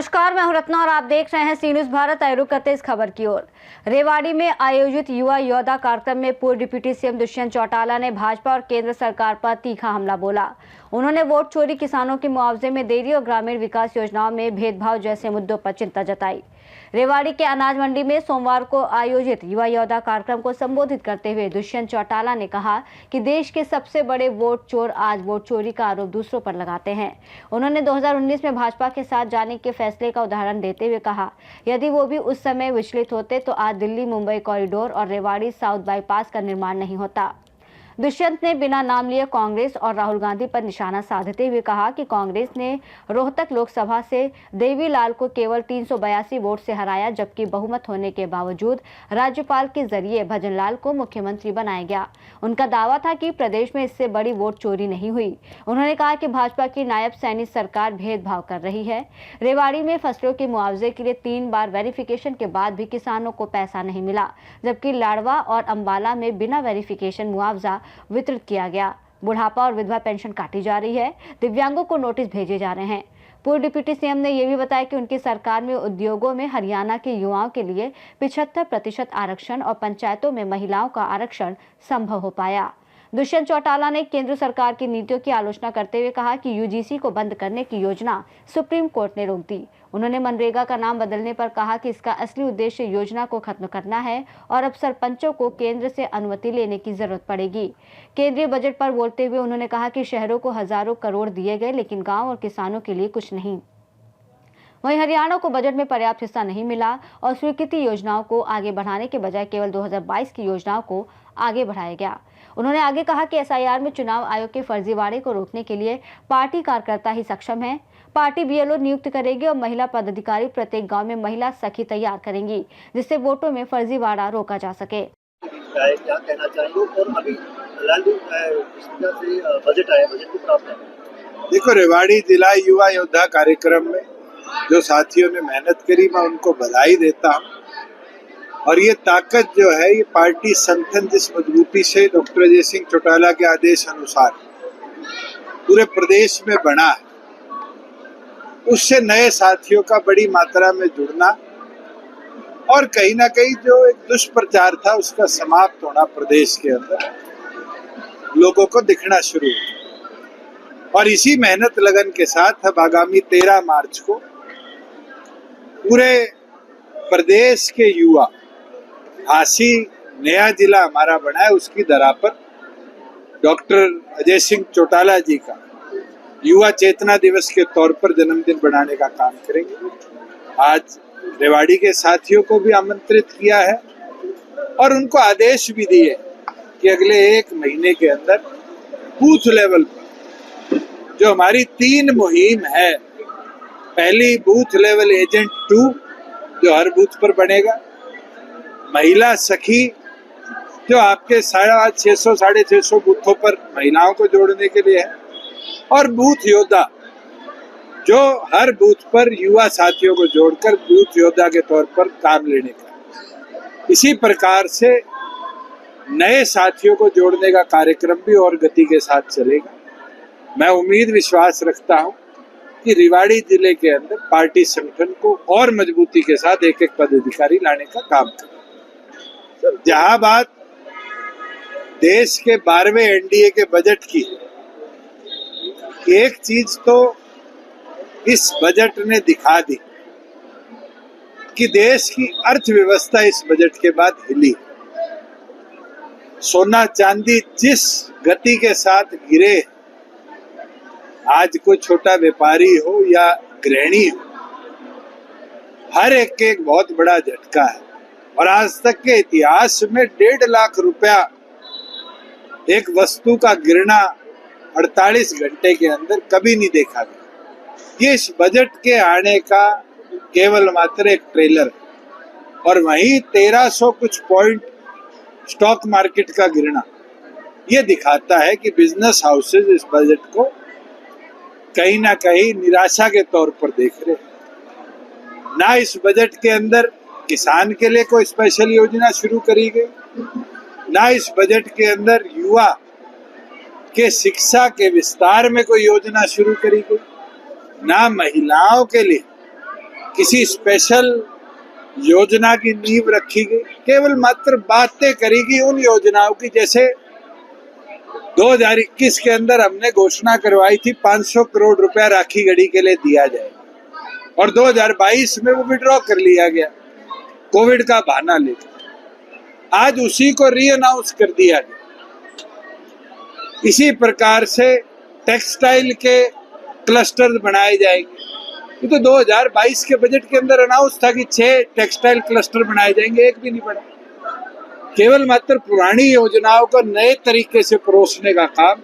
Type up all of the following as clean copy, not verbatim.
नमस्कार, मैं हूं रत्ना और आप देख रहे हैं सी न्यूज भारत। आए रुक करते इस खबर की ओर। रेवाड़ी में आयोजित युवा योद्धा कार्यक्रम में पूर्व डिप्टी सीएम दुष्यंत चौटाला ने भाजपा और केंद्र सरकार पर तीखा हमला बोला। उन्होंने वोट चोरी, किसानों के मुआवजे में देरी और ग्रामीण विकास योजनाओं में भेदभाव जैसे मुद्दों पर चिंता जताई। रेवाड़ी के अनाज मंडी में सोमवार को आयोजित युवा योद्धा कार्यक्रम को संबोधित करते हुए दुष्यंत चौटाला ने कहा कि देश के सबसे बड़े वोट चोर आज वोट चोरी का आरोप दूसरों पर लगाते हैं। उन्होंने 2019 में भाजपा के साथ जाने के फैसले का उदाहरण देते हुए कहा, यदि वो भी उस समय विचलित होते तो आज दिल्ली मुंबई कॉरिडोर और रेवाड़ी साउथ बाईपास का निर्माण नहीं होता। दुष्यंत ने बिना नाम लिए कांग्रेस और राहुल गांधी पर निशाना साधते हुए कहा कि कांग्रेस ने रोहतक लोकसभा से देवीलाल को केवल 382 वोट से हराया, जबकि बहुमत होने के बावजूद राज्यपाल के जरिए भजनलाल को मुख्यमंत्री बनाया गया। उनका दावा था कि प्रदेश में इससे बड़ी वोट चोरी नहीं हुई। उन्होंने कहा कि भाजपा की नायब सैनिक सरकार भेदभाव कर रही है। रेवाड़ी में फसलों के मुआवजे के लिए 3 बार वेरिफिकेशन के बाद भी किसानों को पैसा नहीं मिला, जबकि लाडवा और अंबाला में बिना वेरिफिकेशन मुआवजा वितरित किया गया। बुढ़ापा और विधवा पेंशन काटी जा रही है। दिव्यांगों को नोटिस भेजे जा रहे हैं। पूर्व डिप्टी सीएम ने यह भी बताया कि उनकी सरकार में उद्योगों में हरियाणा के युवाओं के लिए 75% आरक्षण और पंचायतों में महिलाओं का आरक्षण संभव हो पाया। दुष्यंत चौटाला ने केंद्र सरकार की नीतियों की आलोचना करते हुए कहा कि यूजीसी को बंद करने की योजना सुप्रीम कोर्ट ने रोक दी। उन्होंने मनरेगा का नाम बदलने पर कहा कि इसका असली उद्देश्य योजना को खत्म करना है और अब सरपंचों को केंद्र से अनुमति लेने की जरूरत पड़ेगी। केंद्रीय बजट पर बोलते हुए उन्होंने कहा कि शहरों को हजारों करोड़ दिए गए, लेकिन गाँव और किसानों के लिए कुछ नहीं। वहीं हरियाणा को बजट में पर्याप्त हिस्सा नहीं मिला और स्वीकृति योजनाओं को आगे बढ़ाने के बजाय केवल 2022 की योजनाओं को आगे बढ़ाया गया। उन्होंने आगे कहा कि एसआईआर में चुनाव आयोग के फर्जीवाड़े को रोकने के लिए पार्टी कार्यकर्ता ही सक्षम है। पार्टी बीएलओ नियुक्त करेगी और महिला पदाधिकारी प्रत्येक गांव में महिला सखी तैयार करेंगी, जिससे वोटों में फर्जीवाड़ा रोका जा सके। क्या कहना चाहिए और अभी बजट आया, बजट को प्राप्त है। देखो, रेवाड़ी जिला युवा योद्धा कार्यक्रम में जो साथियों ने मेहनत करी, मैं उनको बधाई देता हूँ। और ये ताकत जो है, ये पार्टी संगठन जिस मजबूती से डॉक्टर अजय सिंह चौटाला के आदेश अनुसार पूरे प्रदेश में बना है, उससे नए साथियों का बड़ी मात्रा में जुड़ना और कहीं ना कहीं जो एक दुष्प्रचार था उसका समाप्त होना प्रदेश के अंदर लोगों को दिखना शुरू हुआ। और इसी मेहनत लगन के साथ अब आगामी 13 मार्च को पूरे प्रदेश के युवा, झांसी नया जिला हमारा बना है, उसकी धरा पर डॉक्टर अजय सिंह चौटाला जी का युवा चेतना दिवस के तौर पर जन्मदिन बनाने का काम करेंगे। आज रेवाड़ी के साथियों को भी आमंत्रित किया है और उनको आदेश भी दिए कि अगले 1 महीने के अंदर बूथ लेवल पर जो हमारी 3 मुहिम है, पहली बूथ लेवल एजेंट 2 जो हर बूथ पर बनेगा, महिला सखी जो आपके 650 साढ़े 600 बूथों पर महिलाओं को जोड़ने के लिए है, और बूथ योद्धा जो हर बूथ पर युवा साथियों को जोड़कर बूथ योद्धा के तौर पर काम लेने का। इसी प्रकार से नए साथियों को जोड़ने का कार्यक्रम भी और गति के साथ चलेगा। मैं उम्मीद विश्वास रखता हूं कि रेवाड़ी जिले के अंदर पार्टी संगठन को और मजबूती के साथ एक पदाधिकारी लाने का काम करें। जहां बात देश के 12वें एनडीए के बजट की है, एक चीज तो इस बजट ने दिखा दी कि देश की अर्थव्यवस्था इस बजट के बाद हिली। सोना चांदी जिस गति के साथ गिरे, आज कोई छोटा व्यापारी हो या गृहिणी हो, हर एक के एक बहुत बड़ा झटका है। और आज तक के इतिहास में 1.5 लाख रुपया एक वस्तु का गिरना 48 घंटे के अंदर कभी नहीं देखा गया। ये इस बजट के आने का केवल मात्र एक ट्रेलर है। और वहीं 1300 कुछ पॉइंट स्टॉक मार्केट का गिरना ये दिखाता है कि बिजनेस हाउसेज इस बजट को कहीं ना कहीं निराशा के तौर पर देख रहे हैं। ना इस बजट के अंदर किसान के लिए कोई स्पेशल योजना शुरू करी गई, ना इस बजट के अंदर युवा के शिक्षा के विस्तार में कोई योजना शुरू करी गई, ना महिलाओं के लिए किसी स्पेशल योजना की नींव रखी गई, केवल मात्र बातें करी गई उन योजनाओं की, जैसे 2021 के अंदर हमने घोषणा करवाई थी 500 करोड़ रुपया राखी गढ़ी के लिए दिया जाए और 2022 में वो विड्रॉ कर लिया गया कोविड का बहाना लेकर। आज उसी को री अनाउंस कर दिया गया। इसी प्रकार से टेक्सटाइल के क्लस्टर बनाए जाएंगे। ये तो 2022 के बजट के अंदर अनाउंस था कि 6 टेक्सटाइल क्लस्टर बनाए जाएंगे, एक भी नहीं बना। केवल मात्र पुरानी योजनाओं को नए तरीके से परोसने का काम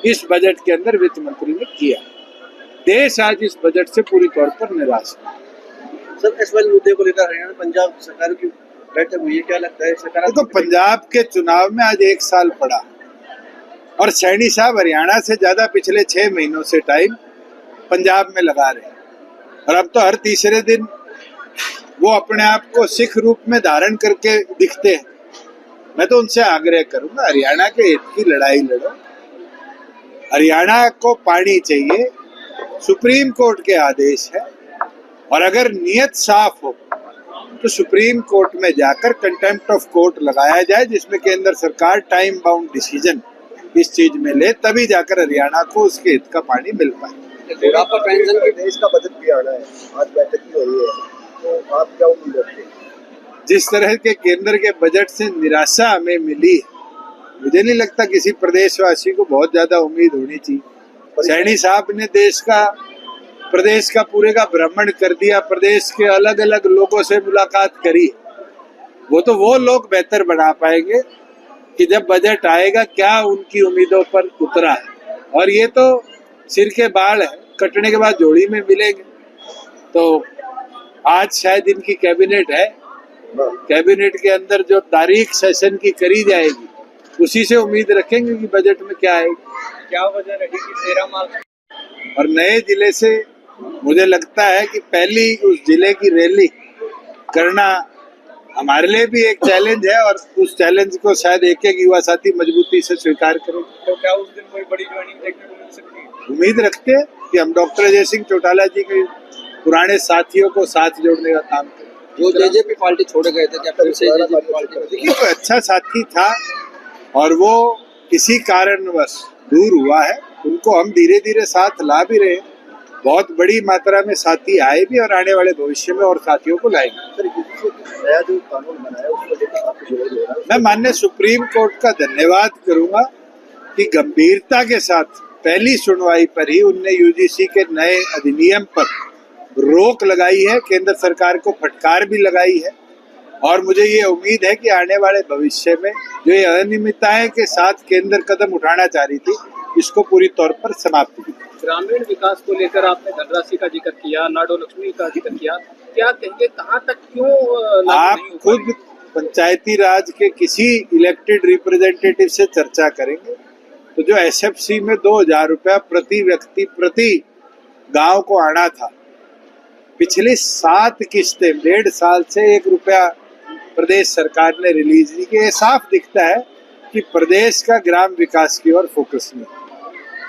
इस बजट के अंदर वित्त मंत्री ने किया। देश आज इस बजट से पूरी तौर पर निराश है। सर, इस वाले मुद्दे को लेकर हरियाणा पंजाब सरकार की बैठक हुई है, क्या लगता है सरकार? तो पंजाब के चुनाव में आज 1 साल पड़ा और सैनी साहब हरियाणा से ज्यादा पिछले 6 महीनों से टाइम पंजाब में लगा रहे हैं और अब तो हर तीसरे दिन वो अपने आप को सिख रूप में धारण करके दिखते हैं। मैं तो उनसे आग्रह करूंगा, हरियाणा के हित की लड़ाई लड़ो। हरियाणा को पानी चाहिए, सुप्रीम कोर्ट के आदेश है और अगर नियत साफ हो तो सुप्रीम कोर्ट में जाकर कंटेम्प्ट ऑफ कोर्ट लगाया जाए, जिसमें केंद्र सरकार टाइम बाउंड डिसीजन इस चीज में ले, तभी जाकर हरियाणा को उसके हित का पानी मिल पाए। बुढ़ापा पेंशन के देश का बजट भी आना है, आज बैठक की हो रही है, तो आप क्या उम्मीद रखते हैं? जिस तरह के केंद्र के बजट से निराशा हमें मिली, मुझे नहीं लगता किसी प्रदेशवासी को बहुत ज्यादा उम्मीद होनी चाहिए। सैनी साहब ने प्रदेश का पूरे का भ्रमण कर दिया, प्रदेश के अलग अलग लोगों से मुलाकात करी। वो लोग बेहतर बना पाएंगे कि जब बजट आएगा क्या उनकी उम्मीदों पर उतरा है। और ये तो सिर के बाल है, कटने के बाद जोड़ी में मिलेंगे। तो आज शायद इनकी कैबिनेट है, कैबिनेट के अंदर जो तारीख सेशन की करी जाएगी उसी से उम्मीद रखेंगे कि बजट में क्या आएगी। क्या वजह रहेगी 13 मार्च? और नए जिले से मुझे लगता है कि पहली उस जिले की रैली करना हमारे लिए भी एक चैलेंज है और उस चैलेंज को शायद एक युवा साथी मजबूती से स्वीकार करेंगे। तो क्या उस दिन कोई बड़ी ज्वाइनिंग देखने को मिल सकती है? उम्मीद रखते हैं कि हम डॉक्टर अजय सिंह चौटाला जी के पुराने साथियों को साथ जोड़ने का काम करें। जो जेजेपी पार्टी छोड़ गए थे, देखिए कोई अच्छा साथी था और वो किसी कारणवश दूर हुआ है, उनको हम धीरे धीरे साथ ला भी रहे हैं। बहुत बड़ी मात्रा में साथी आए भी और आने वाले भविष्य में और साथियों को लाएंगे। नया जो कानून बनाया उसको लेकर आपको जरूर हो रहा है। मैं माननीय सुप्रीम कोर्ट का धन्यवाद करूंगा कि गंभीरता के साथ पहली सुनवाई पर ही उनने यूजीसी के नए अधिनियम पर रोक लगाई है, केंद्र सरकार को फटकार भी लगाई है और मुझे ये उम्मीद है कि आने वाले भविष्य में जो ये अनियमितताएं के साथ केंद्र कदम उठाना चाह रही थी, इसको पूरी तौर पर समाप्त की। ग्रामीण विकास को लेकर आपने धनराशि का जिक्र किया, नाडो लक्ष्मी का जिक्र किया, क्या कहेंगे कहाँ तक क्यों आप खुद पंचायती राज के किसी इलेक्टेड रिप्रेजेंटेटिव से चर्चा करेंगे तो जो एसएफसी में 2000 रुपया प्रति व्यक्ति प्रति गांव को आना था, पिछली 7 किस्तें 1.5 साल से 1 रुपया प्रदेश सरकार ने रिलीज नहीं किया। साफ दिखता है कि प्रदेश का ग्राम विकास की ओर फोकस नहीं।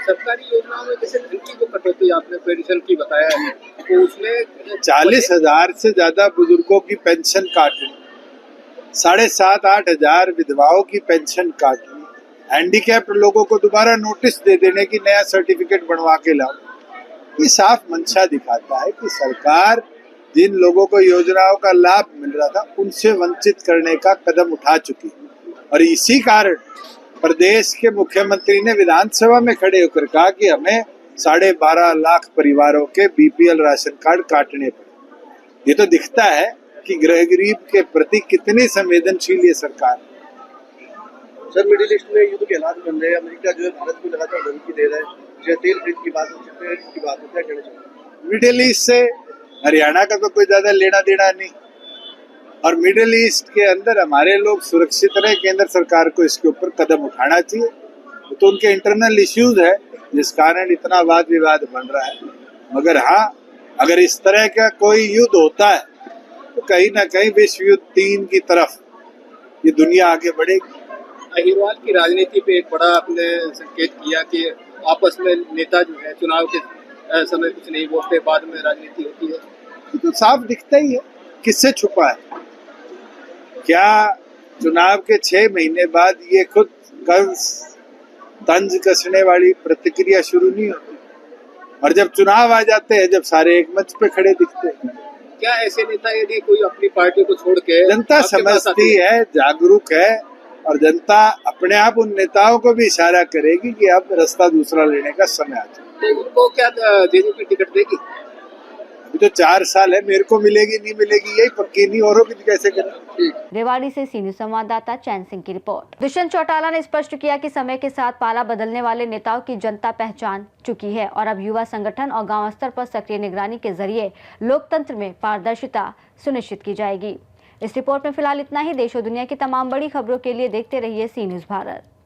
सरकारी योजनाओं में जैसे धन की जो कटौती आपने पेंशन की बताया है, तो उसमें 40,000 से ज्यादा बुजुर्गों की पेंशन काटनी, 7,500-8 हजार विधवाओं की पेंशन काटनी, हैंडीकैप्ड लोगों को दोबारा नोटिस दे देने की नया सर्टिफिकेट बनवा के लाओ। ये साफ मंशा दिखाता है कि सरकार जिन लोगों को योजनाओं का लाभ मिल रहा था उनसे वंचित करने का कदम उठा चुकी और इसी कारण प्रदेश के मुख्यमंत्री ने विधानसभा में खड़े होकर कहा कि हमें 12.5 लाख परिवारों के बीपीएल राशन कार्ड काटने पड़े। ये तो दिखता है कि गरीब के प्रति कितनी संवेदनशील ये सरकार है। सर, मिडिल ईस्ट में युद्ध के हालात बन रहे हैं, अमेरिका जो है भारत को लगातार धमकी दे रहा है, जो तेल खरीद की बात होती है, की बात होती है, क्या कहना चाहिए? मिडिल ईस्ट से हरियाणा का तो कोई ज्यादा लेना देना नहीं और मिडिल ईस्ट के अंदर हमारे लोग सुरक्षित रहे, केंद्र सरकार को इसके ऊपर कदम उठाना चाहिए। तो उनके इंटरनल इश्यूज है जिस कारण इतना वाद विवाद बन रहा है, मगर हाँ, अगर इस तरह का कोई युद्ध होता है तो कहीं ना कहीं विश्व युद्ध 3 की तरफ ये दुनिया आगे बढ़ेगी। अहिरवाल की राजनीति पे एक बड़ा आपने संकेत किया कि आपस में नेता जो है चुनाव के समय कुछ नहीं बोलते, बाद में राजनीति होती है। ये तो साफ दिखता ही है, किससे छुपा है? क्या चुनाव के 6 महीने बाद ये खुद कंस तंज कसने वाली प्रतिक्रिया शुरू नहीं होती? और जब चुनाव आ जाते हैं, जब सारे एक मंच पे खड़े दिखते हैं, क्या ऐसे नेता यदि कोई अपनी पार्टी को छोड़ के जनता आपके पास समझती आती है, जागरूक है, और जनता अपने आप उन नेताओं को भी इशारा करेगी कि अब रास्ता दूसरा लेने का समय आ चुका तो उनको क्या जेजेपी टिकट देगी? है। अभी तो 4 साल है, मेरे को मिलेगी नहीं मिलेगी यही पक्की नहीं, औरों की कैसे करें? रेवाड़ी से सी न्यूज संवाददाता चैन सिंह की रिपोर्ट। दुष्यंत चौटाला ने स्पष्ट किया कि समय के साथ पाला बदलने वाले नेताओं की जनता पहचान चुकी है और अब युवा संगठन और गांव स्तर पर सक्रिय निगरानी के जरिए लोकतंत्र में पारदर्शिता सुनिश्चित की जाएगी। इस रिपोर्ट में फिलहाल इतना ही। देश और दुनिया की तमाम बड़ी खबरों के लिए देखते रहिए सी न्यूज भारत।